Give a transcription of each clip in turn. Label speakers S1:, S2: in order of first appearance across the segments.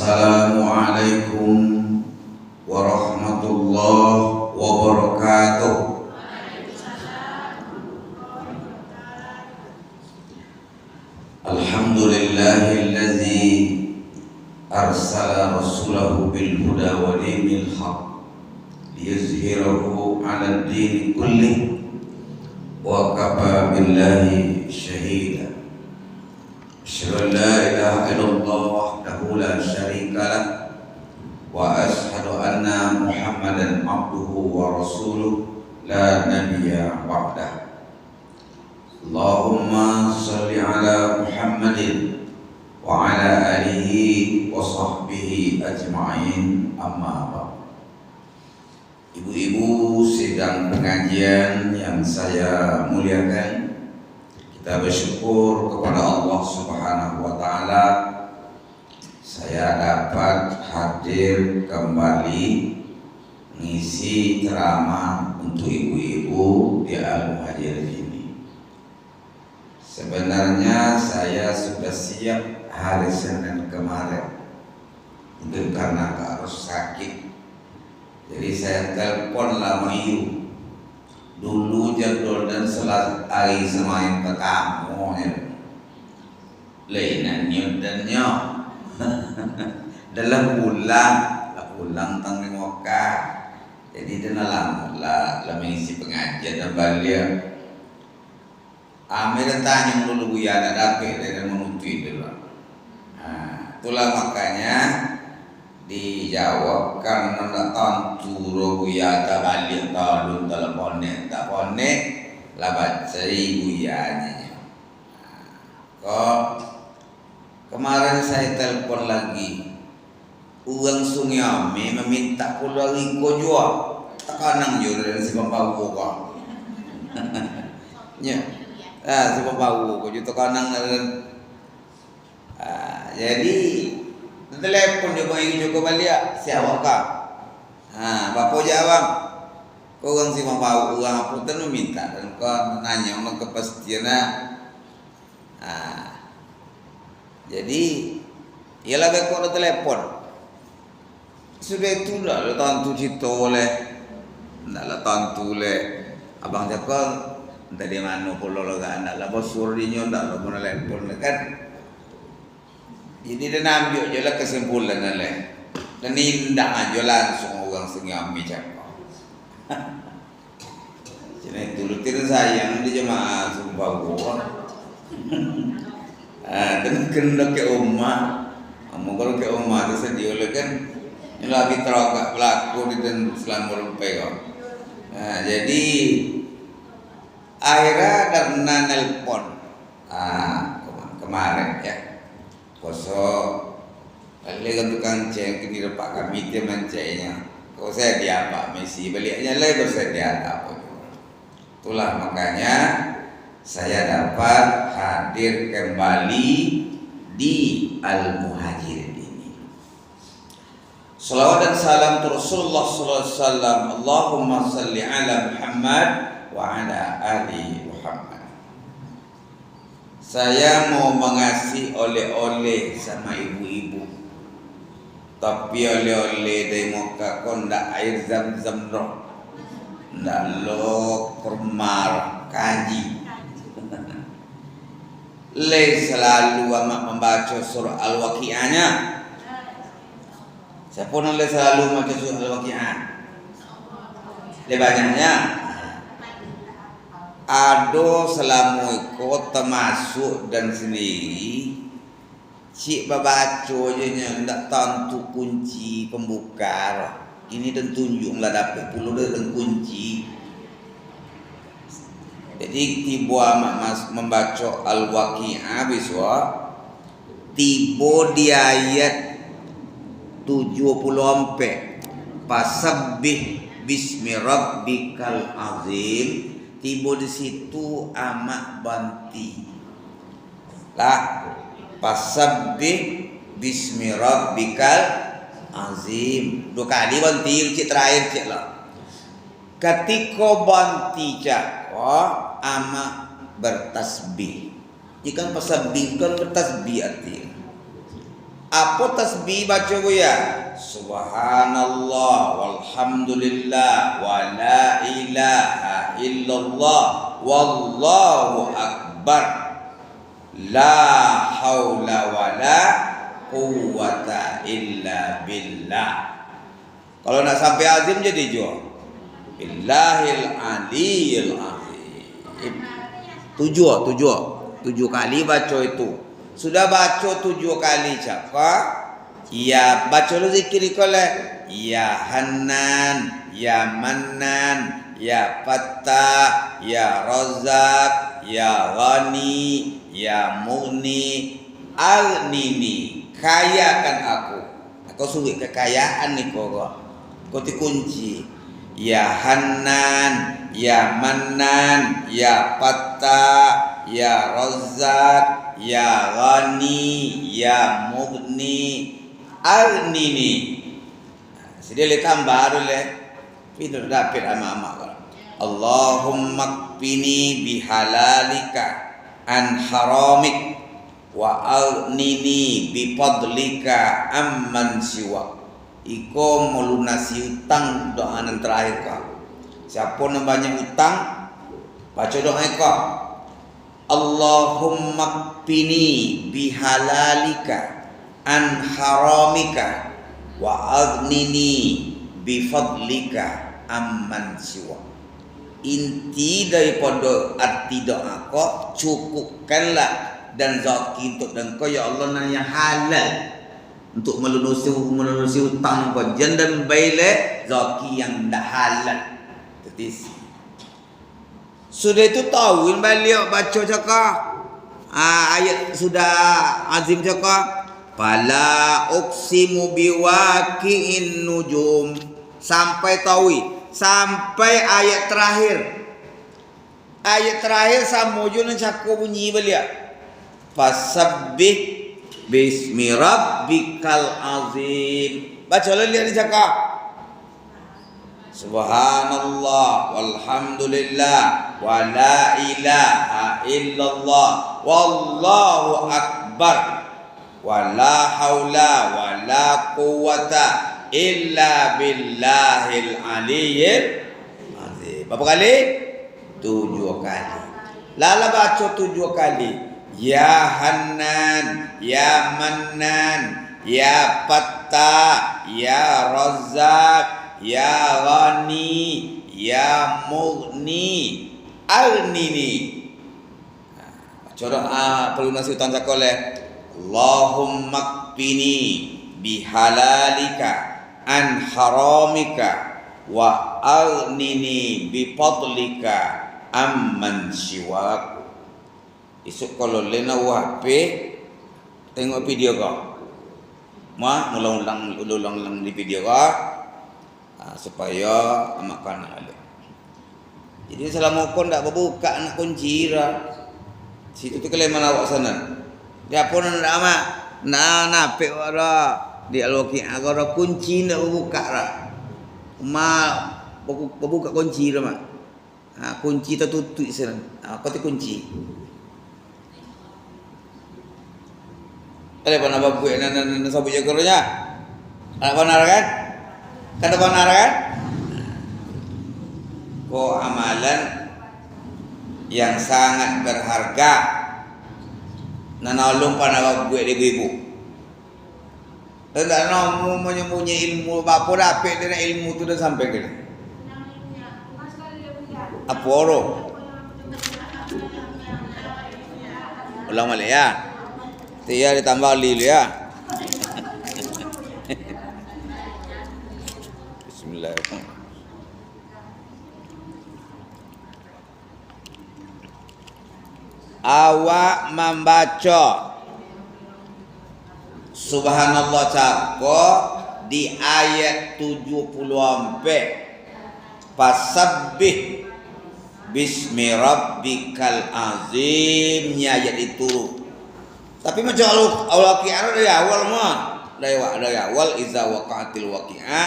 S1: Assalamualaikum warahmatullahi wabarakatuh. Alhamdulillahillazi arsala rasulahu bil huda wa dinil haq liyuzhirahu 'ala ad-din kullih wa kafa billahi shahida. Asyhadu an la ilaha illallah wahdahu la syarika lah wa asyhadu anna Muhammadan abduhu wa rasuluh la nabiyya ba'dah. Allahumma shalli ala Muhammadin wa ala alihi wa sahbihi ajma'in, amma ba'd. Ibu-ibu sidang pengajian yang saya muliakan, kita bersyukur kepada Allah Subhanahu wa taala saya dapat hadir kembali mengisi ceramah untuk ibu-ibu di Al-Muhajirin ini. Sebenarnya saya sudah siap hari Senin kemarin, mungkin karena harus sakit. Jadi saya telepon lama Iyu. Dulu jadwal dan selat hari semain pertama lainannya dan dalam pulang tanggung Mekah. Jadi dia lama mengisi pengajian dan balik. Amir tanya dulu ya ada dapat dan menuntut dulu. Itulah makanya dijawab karena nak tantu buya tak balik talun teleponet tak ponet lah baca buyanya. Kok kemarin saya telepon lagi uang Sungai Ame meminta puluh ribu jual tekanang juga dan si pembau kok ya si pembau kok juga tekanang jadi telepon dia bagi Joko balik siapa kau? Bapak jawab, kau orang si mau uang apa tu minta dan kau nanya orang kepastian. Jadi ialah bekor telepon. Sudah itu dah tantu cito oleh, dah tantu oleh abang cakap dari mana pulau lega anda lah bosur dinyo dah lo pun telepon kan. Jadi dia ambil je lah kesimpulan lah. Dan indah aja langsung orang Sungai Ame cakap. Jadi dulu tidak sayang di jemaah sumpah gua. Dan kena ke rumah. Kalau ke rumah tu sedih oleh kan. Ini lagi teragak pelaku di dan selama lupai kau. Jadi akhirnya karena nelpon. Kemarin ya. Kosong balik tukang ceng kini repak kami dia mencainya. Kau saya dia apa Messi baliknya lagi bersedia apa. Itulah makanya saya dapat hadir kembali di Al-Muhajirin ini. Salawat dan salam untuk Rasulullah sallallahu alaihi wasallam. Allahumma salli ala Muhammad wa ala ali Muhammad. Saya mau mengasih oleh-oleh sama ibu-ibu. Tapi oleh-oleh dari Mekah kau ndak air zam-zam roh. Ndak lo permar kaji. Le selalu amat membaca surah Al-Waqi'ahnya. Saya pun le selalu membaca surah Al-Waqi'ah. Le banyaknya. Ado selama ikut termasuk dan sendiri cik babaco je nya ndak tentu kunci pembuka. Ini dan tunjuklah dapat puluh dan kunci. Jadi tiba amat membaca Al-Waqi'ah biswa tiba di ayat 74 fasabbih bismi rabbikal azim. Tiba di situ amak banti lah fasabbih bismi rabbikal azim. Dua kali banti cik terakhir cik lah. Ketika banti cak amak bertasbih. Jika fasabbih kan bertasbih artinya Apa tasbih baca buya? Subhanallah walhamdulillah wa la ilaha illallah wallahu akbar. La haula wa la quwwata illa billah. Kalau nak sampai azim jadi jawab billahil aliyil azim. Tujuh kali baca itu. Sudah baca 7 kali cakap, ya baca lu zikir koleh. Ya Hanan, ya Mannan, ya Fattah, ya Razzaq, ya Ghani, ya Mughni, Aghnini, kayakan aku. Kau suruh kekayaan ni kau kunci. Ya Hanan, ya Mannan, ya Fattah, ya Razzaq, ya Ghani, ya Mughni, Aghnini. Sedih le tambah le. Pintu dapat ama-ama. Allahumma kfini bihalalika an haramik wa aghnini bifadlika amman siwa. Iko melunasi utang doa yang terakhir kau. Siapa yang banyak utang, baca doa kau. Allahumma kfini bihalalika an haramika wa aghnini bifadlika amman siwa. Inti daripada arti doa kau, cukupkanlah dan zaki untuk engkau ya Allah yang halal untuk melunusi hutang kau, dan baile zaki yang dah halal. Tetis. Sudah itu tahu balik baca cakap. Ayat sudah azim cakap. Fala uqsimu biwaqi'in nujum. Sampai tahu. Sampai ayat terakhir. Ayat terakhir sama je nak cakap bunyi balik. Fasabbih bismi rabbikal azim. Baca lah lihat dia cakap. Subhanallah walhamdulillah wa la ilaha illallah wallahu akbar wa la haula wa la quwwata illa billahil aliyyil azim. Berapa kali? 7 kali. Lala baca 7 kali. Ya Hanan, ya Mannan, ya Fattah, ya Razzaq, ya Ghani, ya Mughni, Aghnini. Baca doa pelunasi hutang zakat. Allahumma kfini bihalalika an haramika wa aghnini bifadlika amman siwak. Esok kalau lena HP tengok video kau. Ulang-ulang di video kau supaya makan ada. Jadi selama kau tak berbuka nak kunci situ tu kalian mana awak sana. Dia pun nak amak napik ada di al-waqi'ah agak kunci nak berbuka lah. Berbuka kunci lah mak. Kunci tertutup sana. Kau tu kunci. Ada apa nak buat nak sabut jagonya? Ada benar kan? Kata benar kan? Kau amalan yang sangat berharga. Nanolong pa nak buat ibu-ibu. Tak nak menyembunyi ilmu apa dapat dengan ilmu tu dah sampai ke? Apa orang? Ulang balik ya. Dia ditambah lil ya. Bismillahirrahmanirrahim. Awak membaca Subhanallah cakap di ayat 74. Fasabbih bismi rabbikal azim, ayat itu. Tapi macam al-waqi'ah dari awal mah. Dari awal iza waqa'atil waqi'ah.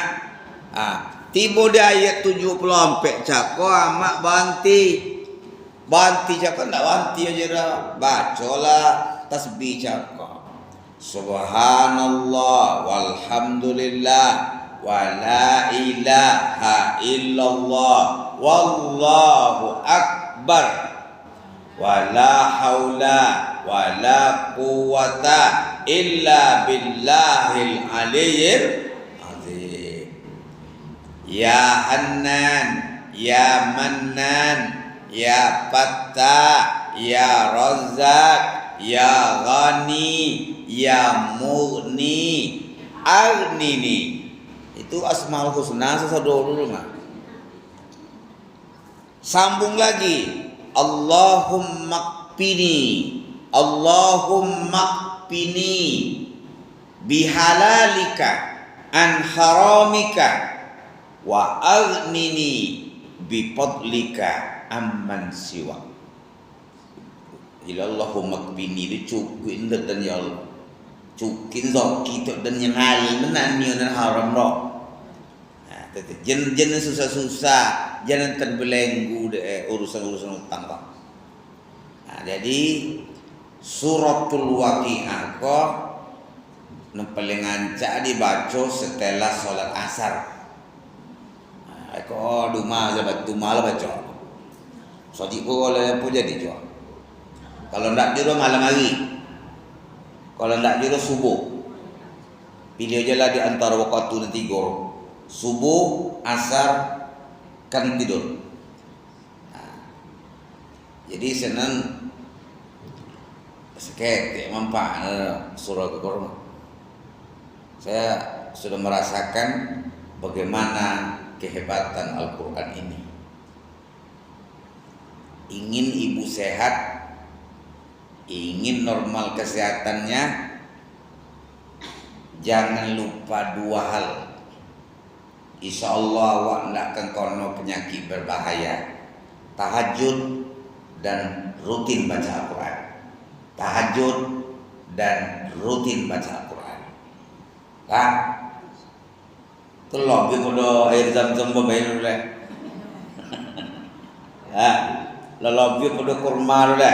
S1: Tiba di ayat 74 cakap amak banti. Banti cakap tak banti aja dah. Bacalah tasbih cakap. Subhanallah walhamdulillah wa la ilaha illallah wallahu akbar wa la haula wa la quwwata illa billahil aliyyil azim. Ya Hannan, ya Mannan, ya Fattah, ya Razzaq, ya Ghani, ya Mughni, Aghnini. Itu Asmaul Husna sesadoro mah. Sambung lagi. Allahumma qini, Allahumma qini bihalalika an haramika wa aghnini bifadlika amman siwa. Allahumma qini itu cukuin dan ya Allah. Cukin zoki tu dan yang hal menan ni dan haram ro. Jen susah-susah, jangan terbelenggu urusan-urusan utang kok. Jadi suratul Waqiah kok paling ancak dibaca setelah sholat asar. Kok duma malah baca. Sodik kok oleh apa jadi jual. Kalau ndak jero malam hari. Kalau ndak jero subuh. Pilih aja lah di antara waktu nanti tiga. Subuh, asar, kan tidur. Jadi senang sekete manfaat surah Al-Qur'an. Saya sudah merasakan bagaimana kehebatan Al-Qur'an ini. Ingin ibu sehat, ingin normal kesehatannya, jangan lupa dua hal. Insya Allah awak tidak akan kono penyakit berbahaya. Tahajud dan rutin baca Al-Quran. Tahajud dan rutin baca Al-Quran. Kan? Itu lebih pada air zam-zam bermain dulu. Lebih pada kurma dulu.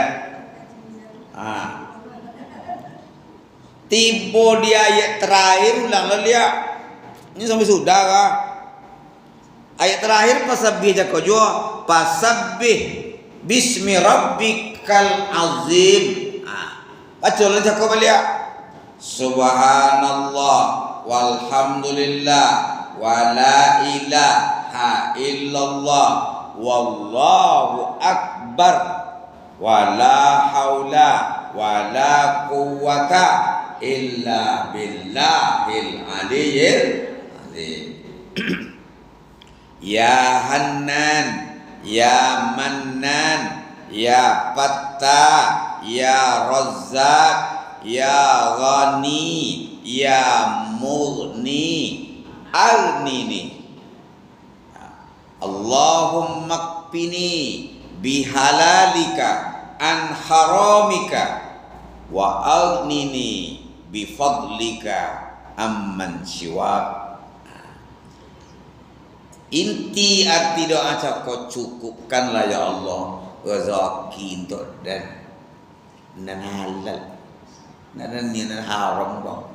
S1: Tiba di ayat terakhir ulang dia. Ini sampai sudah kah? Ayat terakhir pasabbih jako jua, pasabbih bismi rabbikal azim. Baca lah jako balik. Subhanallah walhamdulillah wa la ilaha illallah wallahu akbar wa la haula wa la quwwata illa billahil aliyyil azim. Ya Hannan, ya Mannan, ya Fattah, ya Razzaq, ya Ghani, ya Mughni, Aghnini. Allahumma qini bihalalika an haramika wa aghnini bifadlika amman siwak. Inti arti doa kau cukupkanlah ya Allah rezeki untuk dan halal dan haram kau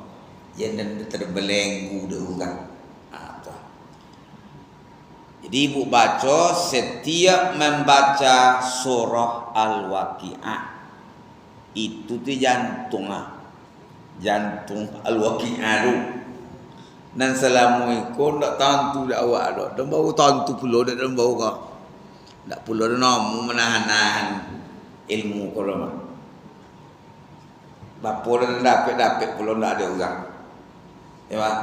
S1: jangan terbelenggu dengan apa. Jadi ibu baca setiap membaca surah Al-Waqiah itu tu jantung Al-Waqiah tu. Dan Assalamualaikum tak tentu dak awak dak. Dan bau tentu pula dak dan bau kau. Dak pula dak namu menahan ilmu kau mah. Bapa dak dapat pula dak ada orang. Ya Pak.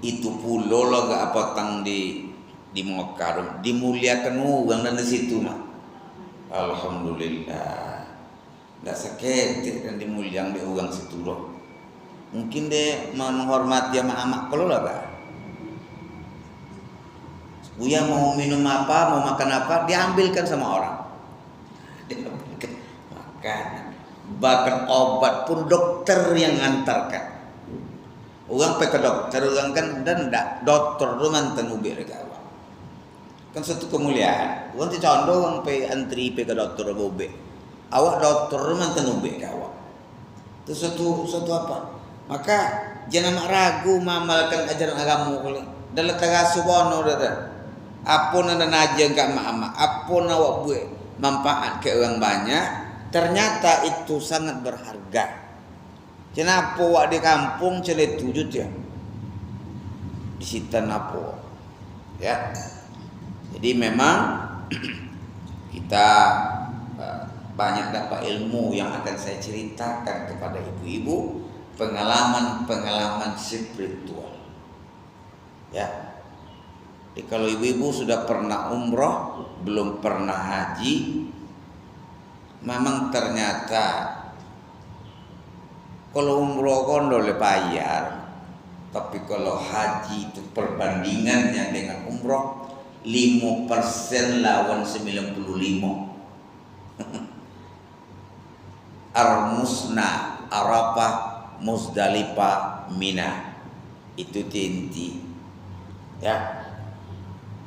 S1: Itu pula lah gak apa tang di Mekah dimuliakan orang dan di situ mah. Alhamdulillah. Dak sakit dan dimuliakan di orang situ loh. Mungkin dia menghormati amak-amak kalau lah Pak. Buya mau minum apa, mau makan apa, diambilkan sama orang. Diambilkan makan. Bahkan obat pun dokter yang antarkan. Orang pergi ke dokter, orang kan dan dokter tu mantan ubir ke awak. Kan satu kemuliaan. Orang tu contoh orang pergi antri pergi ke dokter ubir. Awak dokter tu mantan ubir ke awak. Tu Itu suatu apa? Maka jangan ragu mengamalkan ajaran agama kali. Dalam tagasubono dah. Apun anda najeng kat mak-mak, apun awak buat manfaat ke orang banyak, ternyata itu sangat berharga. Kenapa awak di kampung cele tujuh dia? Di situ apa? Ya. Jadi memang kita banyak dapat ilmu yang akan saya ceritakan kepada ibu-ibu, pengalaman-pengalaman spiritual. Ya. Jadi kalau ibu-ibu sudah pernah umroh, belum pernah haji, memang ternyata kalau umroh kan boleh bayar, tapi kalau haji itu perbandingannya dengan umroh 5% lawan 95. Ar-Musna, Arafah, Muzdalifah, Mina. Itu inti. Ya.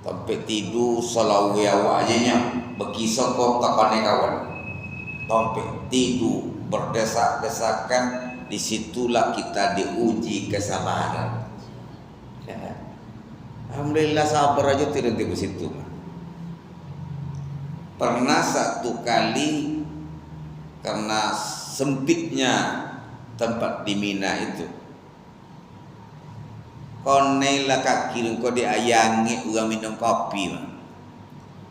S1: Sampai tidur selawi awak ajanya berkisah kota kawan. Sampai tidur berdesak-desakan, disitulah kita diuji kesabaran. Ya. Alhamdulillah sabar aja tidak di situ. Pernah satu kali karena sempitnya tempat di Mina itu, konela kaki kau diayangi orang minum kopi.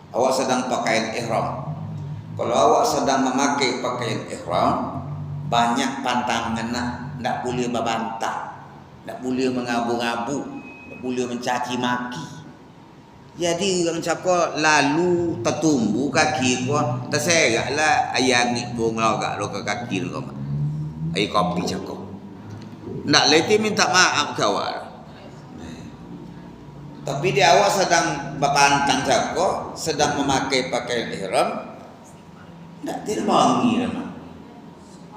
S1: Awak sedang pakaian ihram. Kalau awak sedang memakai pakaian ihram, banyak pantangan nak, tak boleh membantah, tak boleh mengabu-ngabu, tak boleh mencaci maki. Jadi orang cakap lalu tertumbu kaki kau, terseraklah ayangi bunga gak lo ke kaki kau. Air kopi cakap. Nak leti minta maaf kawan. Tapi dia awak sedang berpantang jago, sedang memakai pakaian ihram, tak terbangi nama.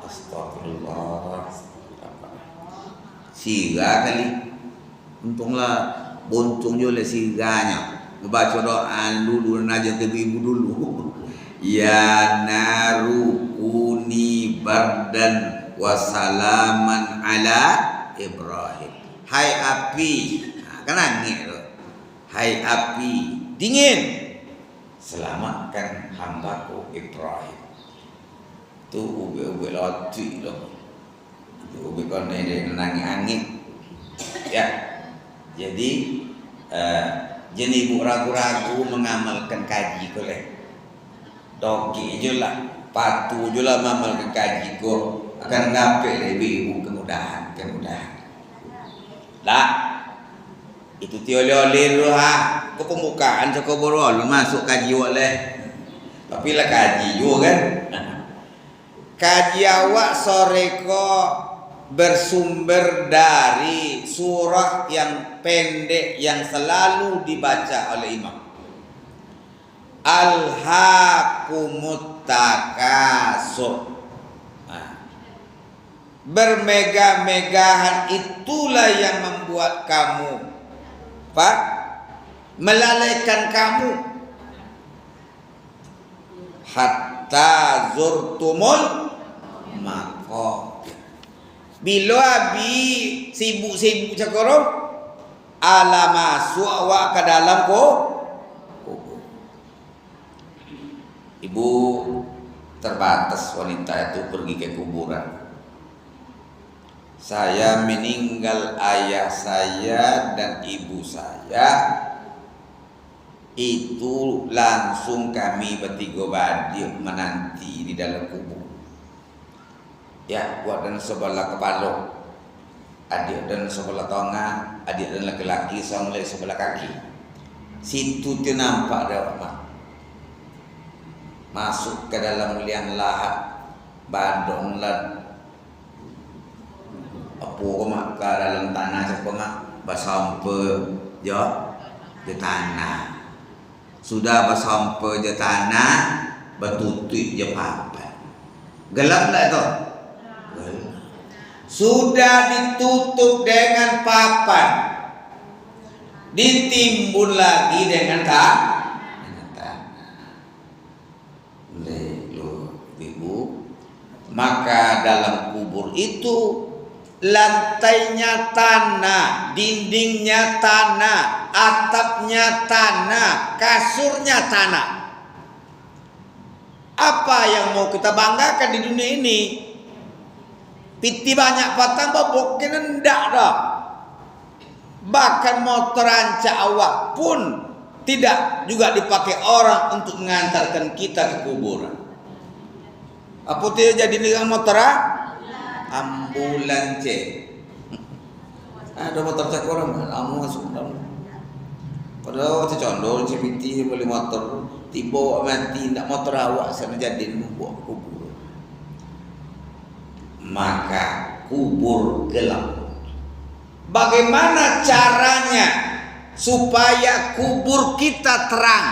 S1: Astagfirullah. Siga kali. Untunglah buntung juga siganya. Membaca doa dulu najat ibu dulu. Ya naru kuni bardan wasalaman ala Ibrahim. Hai api, kan nangis. Hai api dingin, selamatkan hambaku Ibrahim. Tu ube loti loh. Ube kon ini nenangi angin. Ya, jadi jenis ibu ragu-ragu mengamalkan kaji koleh. Doki je lah, patu je lah mengamalkan kaji ko akan dapat lebih ibu kemudahan. Lah. Itu tioleh-oleh dulu ha. Kau pembukaan cakap borol masuk kaji oleh. Tapi lah kaji juga kan. Kaji awak sore ko bersumber dari surah yang pendek yang selalu dibaca oleh imam. Alhaakumut takasur. Bermegah-megahan itulah yang membuat kamu melalaikan kamu hatta zurtumul maqabir. Bila abi sibuk-sibuk cakoro ala masuk awak ke dalam kubur. Ibu terbatas wanita itu pergi ke kuburan. Saya meninggal ayah saya dan ibu saya, itu langsung kami bertiga badi menanti di dalam kubur. Ya, buat dan sebelah kepala, adik dan sebelah tengah, adik dan laki-laki sama sebelah kaki. Situ tu nampak dah mak. Masuk ke dalam liang lahat, badong lan. Apa mak ke dalam tanah siapa mak bersampai je tanah. Sudah bersampai je tanah, bertutup je papan. Gelap tak tu? Gelap. Sudah ditutup dengan papan, ditimbun lagi dengan tanah. Ibu Maka dalam kubur itu lantainya tanah, dindingnya tanah, atapnya tanah, kasurnya tanah. Apa yang mau kita banggakan di dunia ini? Piti banyak patang bobok ndak dah. Bahkan motor anca awak pun tidak juga dipakai orang untuk mengantarkan kita ke kuburan. Apa dia jadi dengan motor? Ambulan C. Ada motor tak orang lama masuk dalam. Padahal saya condol CPT beli motor tiba mati nak motor awak sana jadi membuat kubur. Maka kubur gelap. Bagaimana caranya supaya kubur kita terang?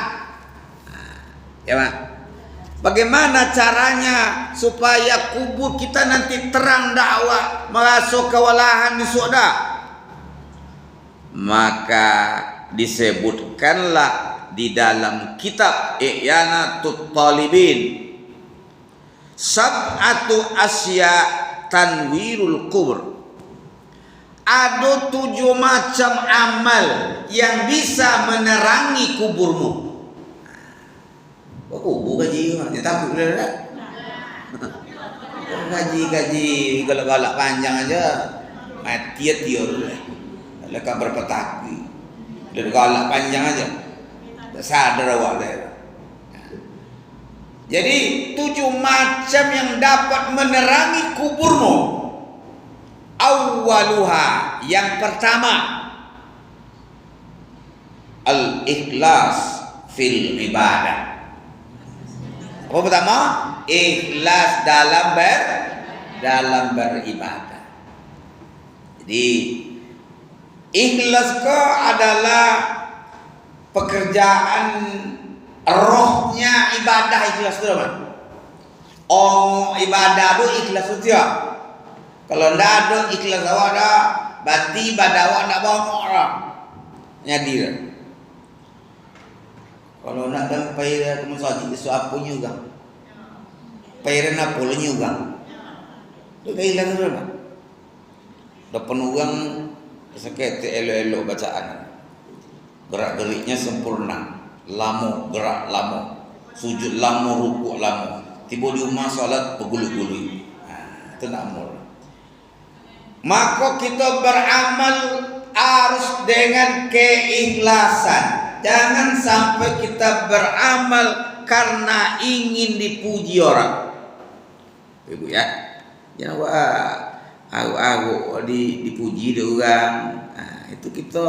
S1: Ya, Pak. Bagaimana caranya supaya kubur kita nanti terang dakwah masuk ke walahan di surga? Maka disebutkanlah di dalam kitab I'yanatut Talibin sab'atu asya tanwirul kubur. Ada 7 macam amal yang bisa menerangi kuburmu. Kubur gaji, dia takut dia tak? Gaji galak-galak panjang aja, mati dia dulu. Lekas berpetaki, dia galak panjang aja, tak sadar awak dia. Jadi 7 macam yang dapat menerangi kuburmu. Awwaluha, yang pertama, al-ikhlas fil ibadah. Apa pertama? Ikhlas dalam beribadah. Jadi ikhlas ke adalah pekerjaan rohnya ibadah ikhlas itu apa? Oh, ibadah itu ikhlas itu ya. Kalau ndak ada ikhlas awak dah, berarti ibadah awak ndak bongok orang. Nyadir. Kalau nak dan payah kamu saja itu apa juga. Payah nak pula juga. Tu kehilangan berapa? Dapat uang sakit elo-elo bacaan. Gerak-geriknya sempurna. Lama gerak lama. Sujud lama, rukuk lama. Tiba di rumah salat bergulu-gulu. Itu nak amal. Maka kita beramal harus dengan keikhlasan. Jangan sampai kita beramal karena ingin dipuji orang. Ibu ya, jangan dipuji orang. Nah, itu kita.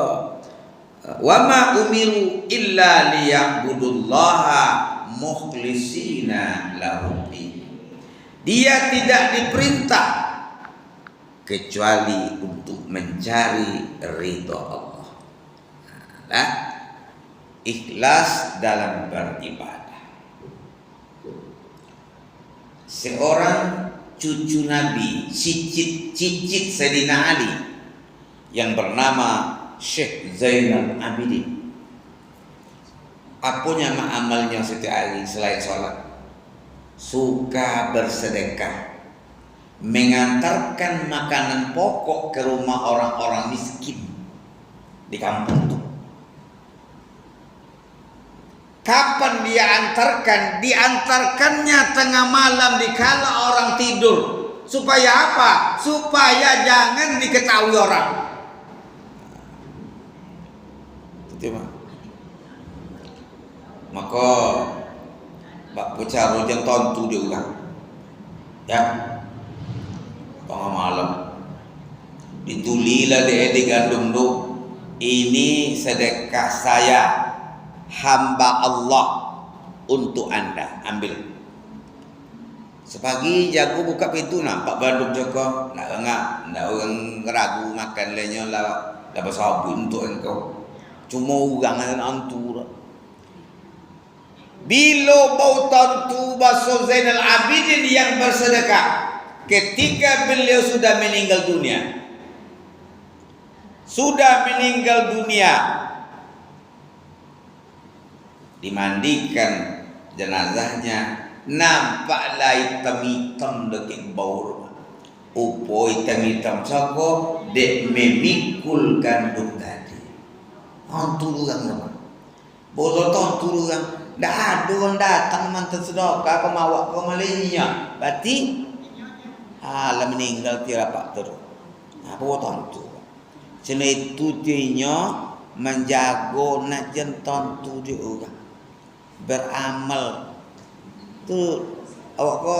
S1: Wa ma umiru illa liya'budullaha mukhlisina lahu. Dia tidak diperintah kecuali untuk mencari ridha Allah. Nah, ikhlas dalam beribadah. Seorang cucu Nabi, cicit Sayyidina Ali yang bernama Syekh Zainal Abidin. Apanya amalnya Siti Ali selain sholat? Suka bersedekah, mengantarkan makanan pokok ke rumah orang-orang miskin di kampung itu. Kapan dia antarkan? Diantarkannya tengah malam dikala orang tidur. Supaya apa? Supaya jangan diketahui orang. Itu mah. Maka Pak Pucaro yang tontu dia ulang. Ya. Tengah malam. Ditulilah dia digandum tu. Ini sedekah saya, hamba Allah untuk anda, ambil. Sepagi jago buka pintu nampak Bandung Joko, nak orang ragu makan lainnya lah sabun untuk engkau. Cuma orang dengan antur. Bila bau tantu Baso Zainal Abidin yang bersedekah ketika beliau sudah meninggal dunia. Sudah meninggal dunia, dimandikan jenazahnya, nampaklah hitam-hitam dekat bau rumah. Upo hitam-hitam soko dek memikul kandung tadi. Turun rumah. Bolo turun. Dah ada orang datang mantan sedekah ke mawak ke Malaysia. Berarti lah meninggal tiada pak terus. Apa tu? Cina itu dia menjaga najan tentu dia orang. Beramal. Tu awak ko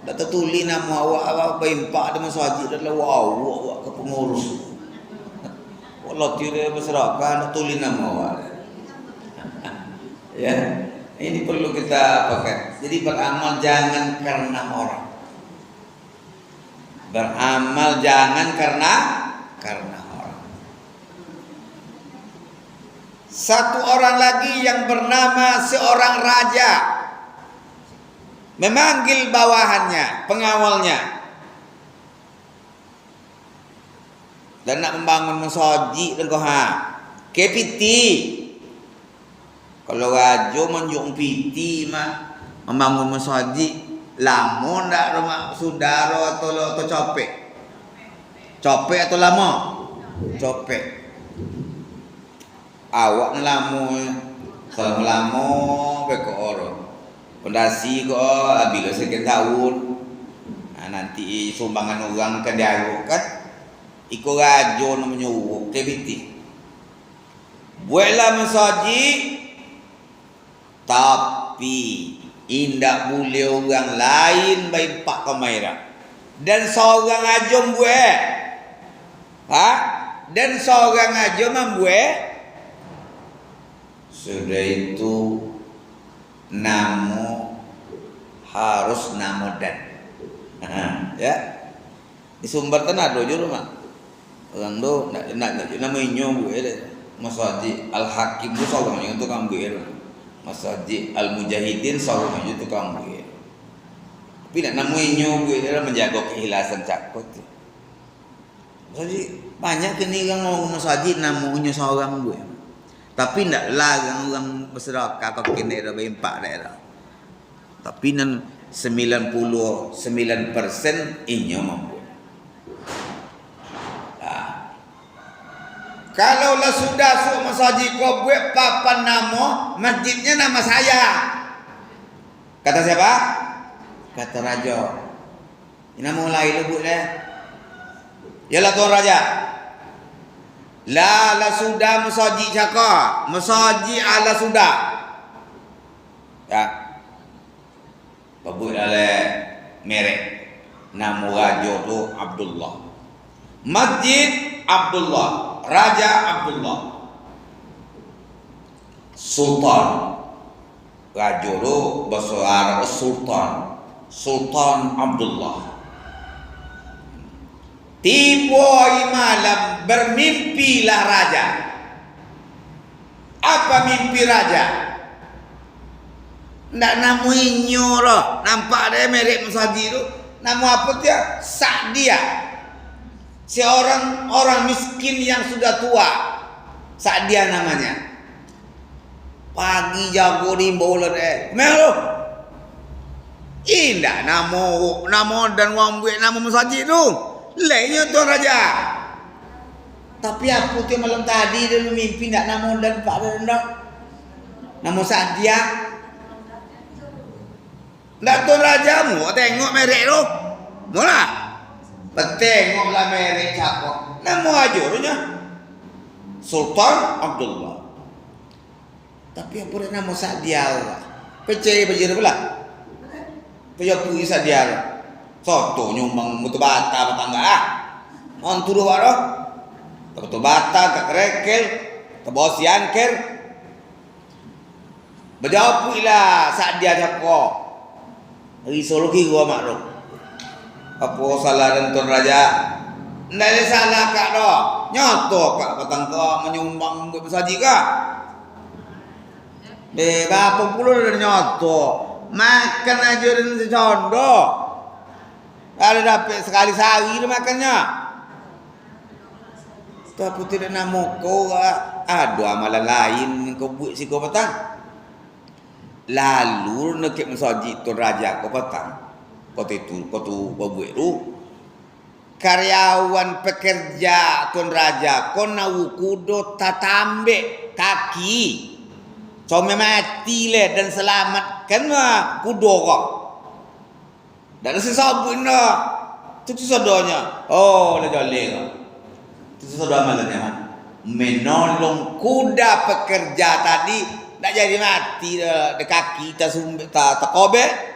S1: dah tertulis nama awak berimpak dengan masjid adalah awak ke pengurus. Walau tiada masyarakat nak tulis nama awak. Ya, ini perlu kita pakai. Jadi beramal jangan karena orang. Beramal jangan karena orang. Satu orang lagi yang bernama seorang raja memanggil bawahannya, pengawalnya, dan nak membangun masjid dan KPT. Kalau raja menjung PT mah membangun masjid lama ndak rumah saudara atau copek. Copek atau lama? Copek. Awak lama. Kalau lama ke orang. Fondasi ko bila sekian tahun. Nanti sumbangan orang kan diaruk kan. Iko raja namanya KBT. Buatlah masjid tapi indak boleh orang lain baik pak kamera. Dan seorang aja buat. Dan seorang aja membuat. Sudah itu nama harus nama dan. Ya. Di sumber tanah do rumah. Orang do nak nama inyo buat masjid Al-Hakim tu seorang yang tu kan buat. Masjid Al-Mujahidin seorang itu tukang buat. Tapi nak namanya buat dia menjaga keikhlasan cakot. Jadi banyak kini orang ngomong masjid namanya seorang buat. Tapi nak larang orang bersedekah kau kena dah berempat dah. Tapi nan 99% inyo mampu. Kalau lah sudah suruh masjid kau buat papan nama, masjidnya nama saya. Kata siapa? Kata raja. Ini mulai lu buat dah. Yalah tuan raja. La sudah masjid cakap. Masjid ala sudah. Ya. Babut oleh merek. Nama raja tu Abdullah. Masjid Abdullah. Raja Abdullah. Sultan. Raja tu bahasa Arab Sultan. Sultan Abdullah. Tiba malam bermimpilah raja. Apa mimpi raja? Ndak namu inyo lah. Nampak dia merek masjid tu. Nama apa dia? Sa'dia. Seorang orang miskin yang sudah tua. Sa'dia namanya. Pagi jago rimbo le. Melo. Indah nama dan wang buat nama masjid tu. Lainnya tuan raja. Tapi apa tu malam tadi dia mimpi nak nama dan pak rendah. Nama Sa'dia. Ndak tuan raja mu tengok merek tu. Mula. Tengoklah merek cakap. Nama ajurunya Sultan Abdullah. Tapi apa dia nama Sa'dia lah. Percaya berjira pula. Percaya pui Sa'dia lah. Soto nyumbang mutu bata petangga Mantu dua roh. Mutu bata tak kerekel. Tebos yangker. Berjawab pui lah Sa'dia cakap. Risologi gua makro. Apa salah dan tuan raja? Ndak ada salah kak doh. Nyoto kak petang kak menyumbang buat masjid kak. Berapa puluh dah nyoto. Makan aja dan secondo. Ada dapat sekali sehari dah makannya. Tapi tidak nama kau. Ada amalan lain kau buat si kau petang. lalu nekik masjid tu raja kau petang. Kau tu buat tu. Karyawan pekerja Tuan Raja kau nawu kudo tatambe kaki. Some mati le dan selamat kan kudo kau. Dan sesabun dah. Itu sodonya. Oh, le jole kau. Itu sodo amalannya. Menolong kuda pekerja tadi tak jadi mati de kaki tak kobe.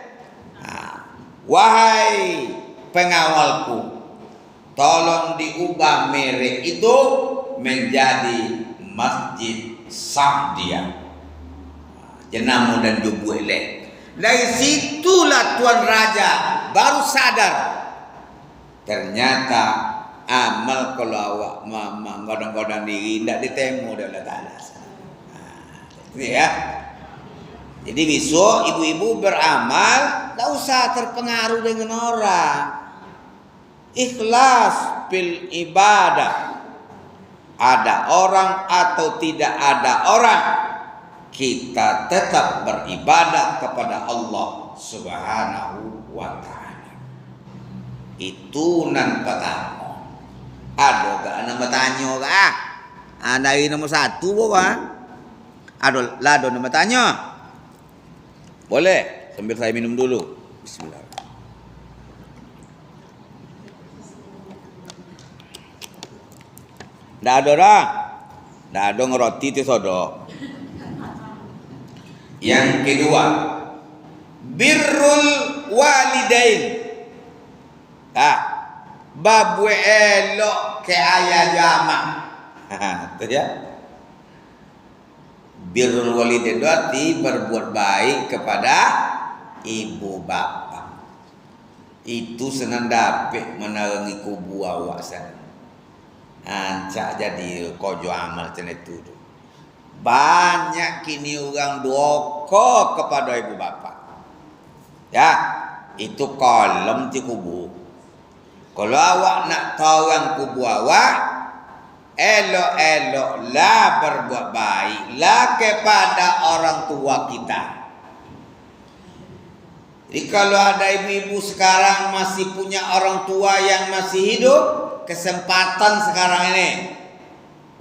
S1: Wahai pengawalku, tolong diubah merek itu menjadi Masjid Sa'diyah. Jenamu dan jubu elek. Dari situlah Tuan Raja baru sadar. Ternyata amal kalau awak godang-godang diri tidak ditemu oleh Allah Ta'ala. Ya. Jadi besok ibu-ibu beramal, tak usah terpengaruh dengan orang. Ikhlas bil ibadah. Ada orang atau tidak ada orang, kita tetap beribadah kepada Allah Subhanahu wa Ta'ala. Itu nan pertama. Ada gak nama tanya gak? Dari nomor 1 bukan? Ada lado nama tanya. Boleh sambil saya minum dulu. Bismillah. Dah ada dah. Dah ada ngeroti tu sodo. Yang kedua, birrul walidain. Babu elok ke ayah jama. Itu ya. Birrul walidain berarti berbuat baik kepada ibu bapa. Itu senang dapat menarangi kubu awak sana. Ancak jadi kojo amal macam itu. Banyak kini orang doko kepada ibu bapa. Ya, itu kolom di kubu. Kalau awak nak tahu yang kubu awak, elok-eloklah berbuat baiklah kepada orang tua kita. Jadi kalau ada ibu-ibu sekarang masih punya orang tua yang masih hidup, kesempatan sekarang ini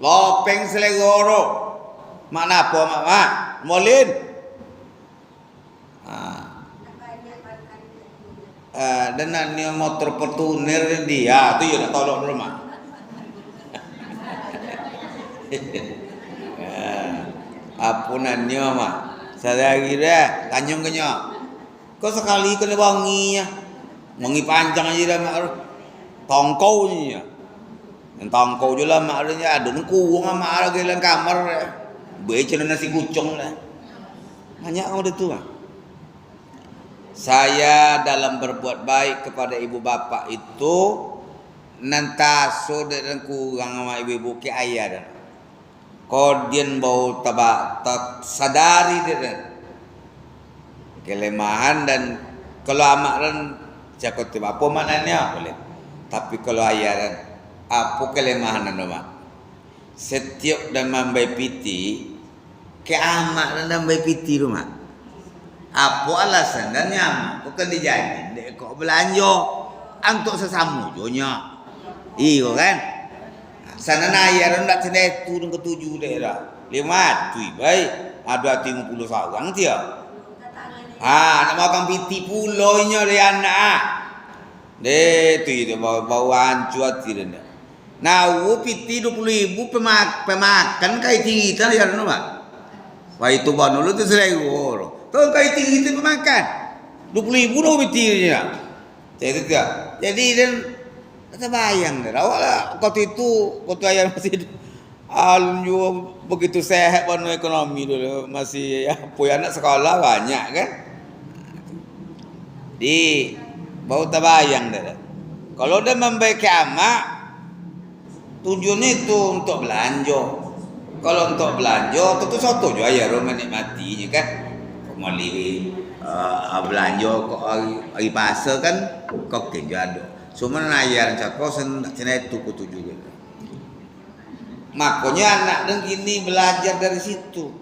S1: lopeng selegoro. Mana apa mama? Molin. Dan ni motor Fortuner dia tu ya nak tolong rumah. Apa nanya mak? Saya kira tanyong kenya. Kau sekali kena wangi ya, wangi panjang aja dah mak. Tongkau ni ya, yang tongkau je lah mak dia ada nengkuang mak lagi dalam kamar. Baca nasi kucing lah. Banyak kau ada tu mak. Saya dalam berbuat baik kepada ibu bapa itu nantaso dan kurang sama ibu-ibu ke ayah dah. Kodian bau tak sadari dia kelemahan dan kalau amak dan cakap tu apa maknanya boleh. Tapi kalau ayah dan apa kelemahan anda mak? Setiap dan mambai piti ke amak dan mambai piti tu mak. Apa alasan dan nyamak? Bukan dijadi. Dek kau belanja untuk sesama jonya. Iyo kan? Sana naya rendak sedek turun ke 7 daerah. 5 tui baik. Ada 50 sawang dia. Nak makan piti pulonya dari anak. Deh tui dia bawa ancu hati dia. Nah, piti 20.000 pemakan kai kita ya mak. Wah itu banu lu tu selego. Kau kai tinggi itu pemakan 20.000 dah pitinya. Jadi dan kata bayang dah. Awak lah kau itu kau ayam masih alun juga begitu sehat banu ekonomi dulu masih punya anak sekolah banyak kan. Di bau tabayang dah. Kalau dah membaiki amak tujuannya itu untuk belanja. Kalau untuk belanja tentu satu je ya ro menikmatinya kan. Mali belanja kok hari pasar kan kok kerja ada. Cuma nayar cakap sen itu ku tuju gitu. Makanya anak dan gini belajar dari situ.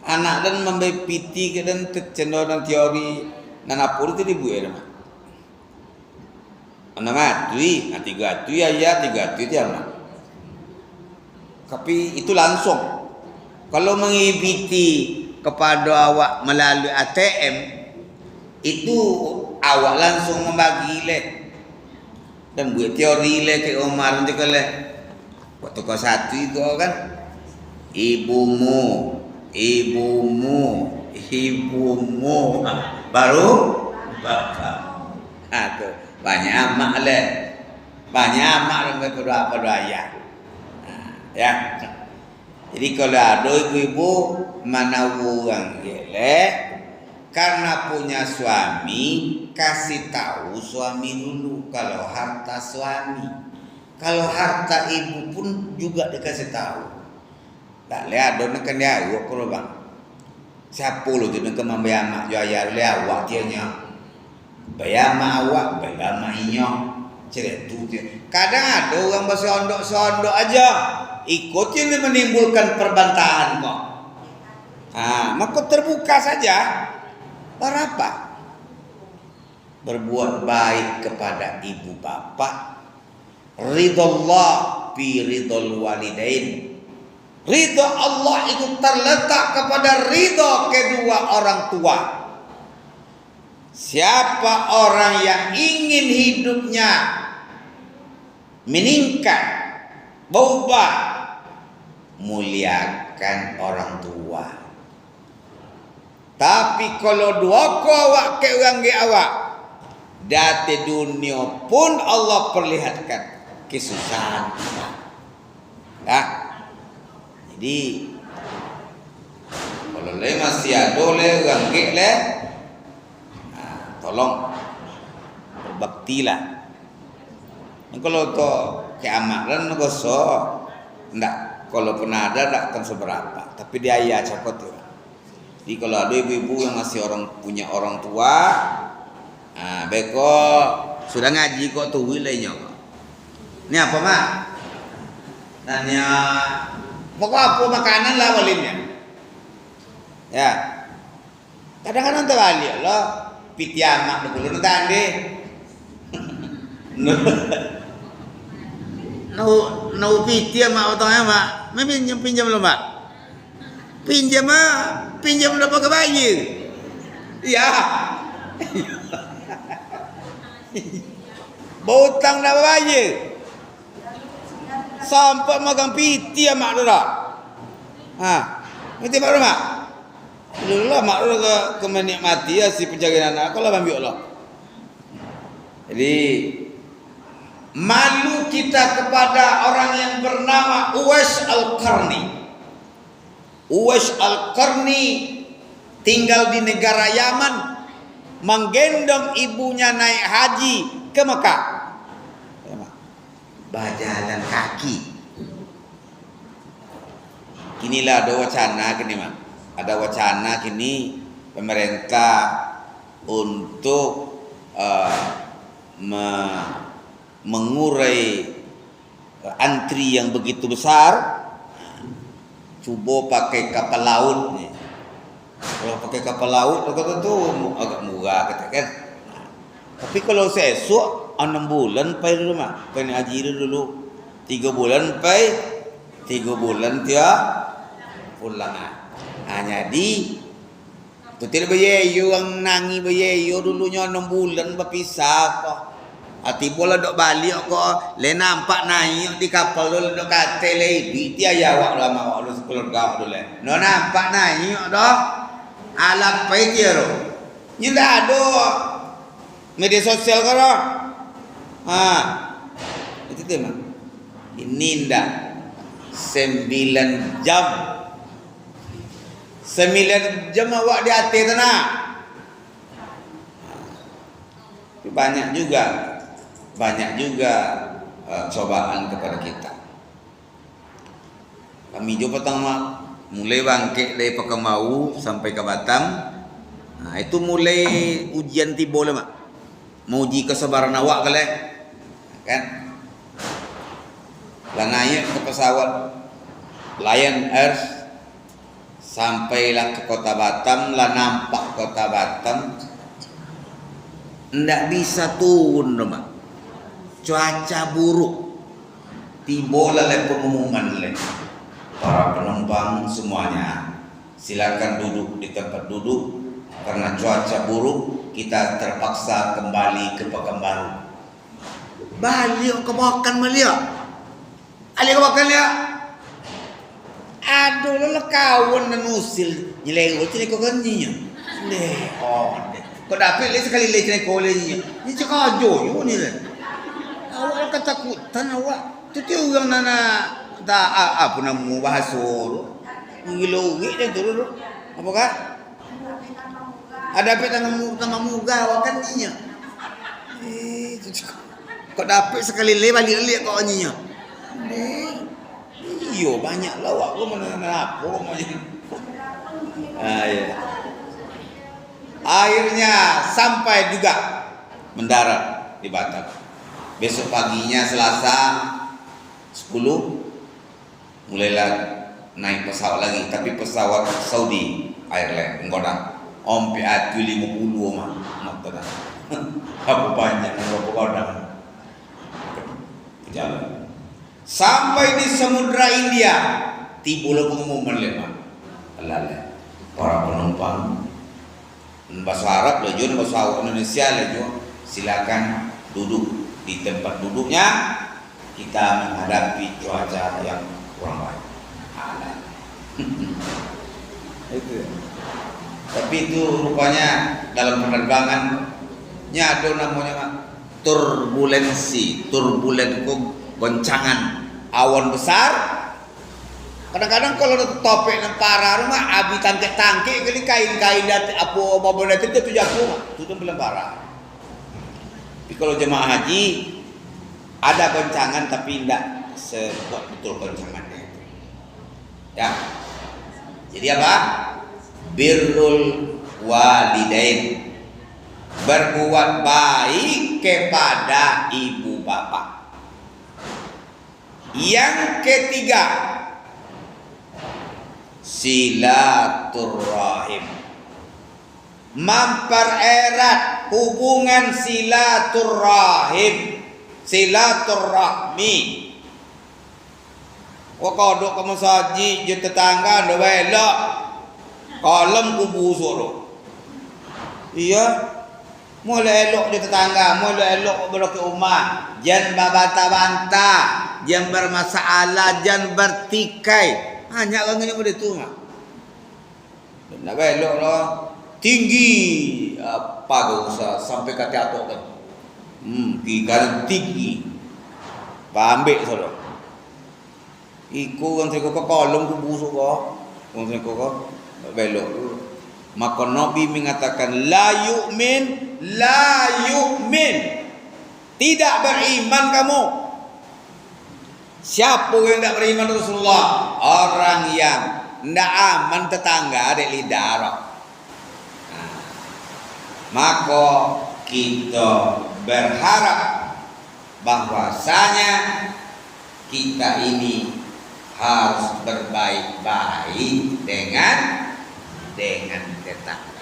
S1: Anak dan membepiti ke dan cenderung teori nanapur itu dibuat nama. Nama tui, tiga tui itu anak. Tapi itu langsung. Kalau mengikuti kepada awak melalui ATM, itu awak langsung membagi dan buat teori ke Omar nanti kalau waktu kau satu itu kan ibumu baru bapak. Tuh banyak amak dengan kedua ayah. Ya. Jadi kalau ada ibu-ibu mana orang karena punya suami, kasih tahu suami dulu kalau harta suami. Kalau harta ibu pun juga dikasih tahu. Tak lihat ada nak dia awak kalau bang. Siapa lu tu nak membayar mak jaya lihat awak dia nya. Bayar mak awak, bayar mak inyok. Cerita tu dia. Kadang ada orang bersondok-sondok aja. Ikut yang menimbulkan perbantahan kok. Maka terbuka saja. Apa? Berbuat baik kepada ibu bapak. Ridallah fi ridal walidain. Ridha Allah itu terletak kepada ridha kedua orang tua. Siapa orang yang ingin hidupnya meningkat, berubah, muliakan orang tua. Tapi kalau dua awak ke orang awak, dati dunia pun Allah perlihatkan kesusahan kita. Ya. Jadi kalau masih ada orang tolong berbaktilah. Kalau to keamanan gosok enggak, kalau pernah ada enggak akan seberapa, tapi dia ya copot ya. Jadi kalau ada ibu-ibu yang masih punya orang tua, beko sudah ngaji kok tuh wilayahnya. Ini apa mak? Nanya pokok apa makanan lah walimnya. Ya. Kadang-kadang terbalik loh. Piti amak dulu nanti. No piti amak otongnya mak. Pinjam lo mak. Pinjam lo pakai bayi. Ya. Bautang dah bayi. Sampai magang piti mak dulu. Piti mak dulu mak. Dulu lah mak dulu ke menikmati ya si penjagaan anak. Kalau ambil Allah. Jadi malu kita kepada orang yang bernama Uwais Al-Qarni. Uwais Al-Qarni tinggal di negara Yaman, menggendong ibunya naik haji ke Mekah. Berjalan kaki. Inilah ada wacana kini mak. Ada wacana kini pemerintah untuk mengurai antri yang begitu besar. Coba pakai kapal laut nih. Kalau pakai kapal laut itu agak murah katakan. Tapi kalau seesok 6 bulan pai dulu mak. Pai haji dulu. 3 bulan pai, 3 bulan dia pulang. Jadi tu tidak bayeyo yang nangi bayeyo dulunya 6 bulan berpisah kok. Hati bola dok balik kok. Le nampak naik di kapal dulu dok kate le di dia ya awak lama awak lu keluarga dulu le. No nampak naik dok. Alat pai dia ro. Ndak ada media sosial karo. Itu tema. Ini ndak 9 jam. 9 jam awak di hati tanah. Banyak juga cobaan kepada kita. Kami juga pertama mulai bangkit dari Pekanbaru sampai ke Batam. Itu mulai ujian tiba lah mak. Mau uji kesabaran awak kali kan. Lah naik ke pesawat Lion Air Sampailah ke kota Batam, lah nampak kota Batam, ndak bisa turun mak. Cuaca buruk. Tibalah le pengumuman le. Para penumpang semuanya, silakan duduk di tempat duduk karena cuaca buruk, kita terpaksa kembali ke Pekanbaru. Balik ke Bakan Malia. Ali ke Bakan ya. Aduh, lo kawan dan usil nyelego cini kau kanjinya. Le, oh, kau dapat le sekali le cini kau le nya. Ni cakap ajo yo ni le. Awak ketakutan awak. Tu tu orang nana tak apa nama bahasa lo. Ngilogi dan tu lo. Apakah? Ada apa tangan muga awak kanjinya. Tu cakap. Kau dapat sekali le balik le kau kanjinya. Iyo banyak lawak kau mana apa macam. Ya. Akhirnya sampai juga mendarat di Batam. Besok paginya Selasa 10 mulailah naik pesawat lagi, tapi pesawat Saudi Airlines menggodang ompe atu 50 mah dah. Apa banyak berapa godang. Jalan. Sampai di Samudra India, tibalah pengumuman lemak. Alala, para penumpang bahasa Arab lejun, bahasa Indonesia lejun, silakan duduk di tempat duduknya. Kita menghadapi cuaca yang kurang baik. Itu. Tapi itu rupanya dalam penerbangannya ada namanya turbulensi, goncangan awan besar. Kadang-kadang kalau ada topik nang para rumah abi tangke-tangke kali kain-kain dat apa mobil dat itu jago itu belum parah. Tapi kalau jemaah haji ada goncangan tapi tidak sekuat betul goncangannya. Ya. Jadi apa? Birrul walidain. Berbuat baik kepada ibu bapak. Yang ketiga, silaturrahim. Mempererat hubungan silaturrahim, silaturrahmi. Kodok ke masjid je tetangga ndo belok. Kolom kubu suruh. Iya. Mulai elok je tetangga, mulai elok berok ke rumah. Jangan bantah-bantah, jangan bermasalah, jangan bertikai. Hanya orang yang begitu mah. Nak elok lah. Tinggi apa kau usah sampai kaki atok kan. Kira tinggi. Pambek solo. Iku orang teko kolom ku busuk kok. Orang teko belok. Maka Nabi mengatakan la yu'min. Tidak beriman kamu. Siapa yang tidak beriman Rasulullah? Orang yang tidak aman tetangga ada lidah Arab. Maka kita berharap bahwasanya kita ini harus berbaik-baik dengan tetangga.